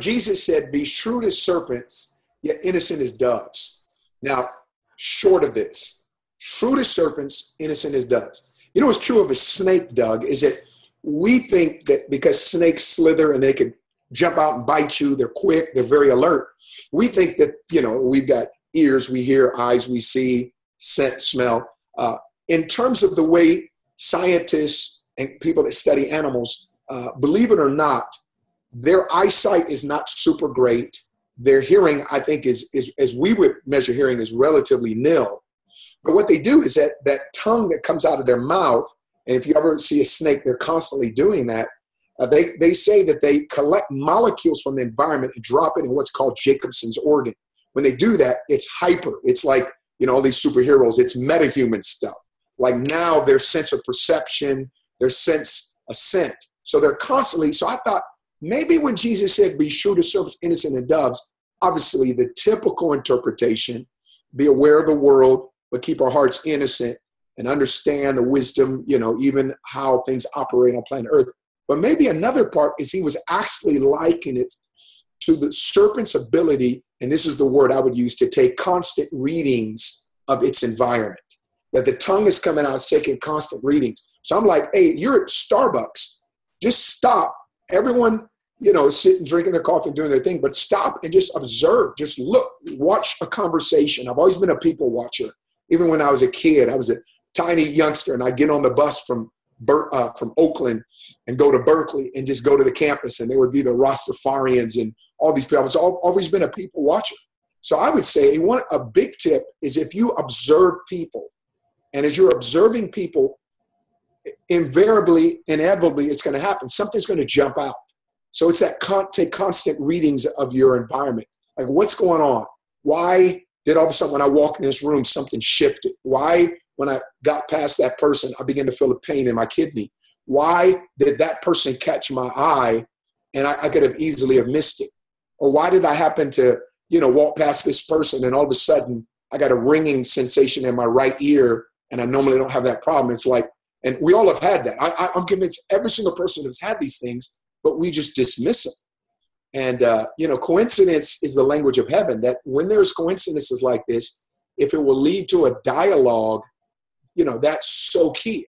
Jesus said, be shrewd as serpents, yet innocent as doves. Now, short of this, shrewd as serpents, innocent as doves. What's true of a snake, Doug, is that we think that because snakes slither and they can jump out and bite you, they're quick, they're very alert. We think that, we've got ears, we hear, eyes, we see, scent, smell. In terms of the way scientists and people that study animals, believe it or not, their eyesight is not super great. Their hearing, I think, is as we would measure hearing, is relatively nil. But what they do is that tongue that comes out of their mouth, and if you ever see a snake, they're constantly doing that. They say that they collect molecules from the environment and drop it in what's called Jacobson's organ. When they do that, it's hyper. It's like, all these superheroes, it's metahuman stuff. Like now their sense of perception, their sense of scent. So they're constantly, so I thought maybe when Jesus said, be shrewd as serpents, innocent as doves, obviously the typical interpretation, be aware of the world, but keep our hearts innocent and understand the wisdom, even how things operate on planet Earth. But maybe another part is he was actually likening it to the serpent's ability, and this is the word I would use, to take constant readings of its environment. That the tongue is coming out, it's taking constant readings. So I'm like, hey, you're at Starbucks. Just stop. Everyone, sitting, drinking their coffee, doing their thing, but stop and just observe. Just look, watch a conversation. I've always been a people watcher. Even when I was a kid, I was a tiny youngster, and I'd get on the bus from Oakland and go to Berkeley and just go to the campus, and there would be the Rastafarians and all these people. I've always been a people watcher. So I would say a big tip is if you observe people, and as you're observing people, inevitably, it's going to happen. Something's going to jump out. So it's that take constant readings of your environment. Like, what's going on? Why did all of a sudden when I walked in this room, something shifted? Why, when I got past that person, I began to feel a pain in my kidney? Why did that person catch my eye and I could have easily have missed it? Or why did I happen to, walk past this person and all of a sudden I got a ringing sensation in my right ear, and I normally don't have that problem. It's like, and we all have had that. I'm convinced every single person has had these things, but we just dismiss them. And, coincidence is the language of heaven, that when there's coincidences like this, if it will lead to a dialogue, that's so key.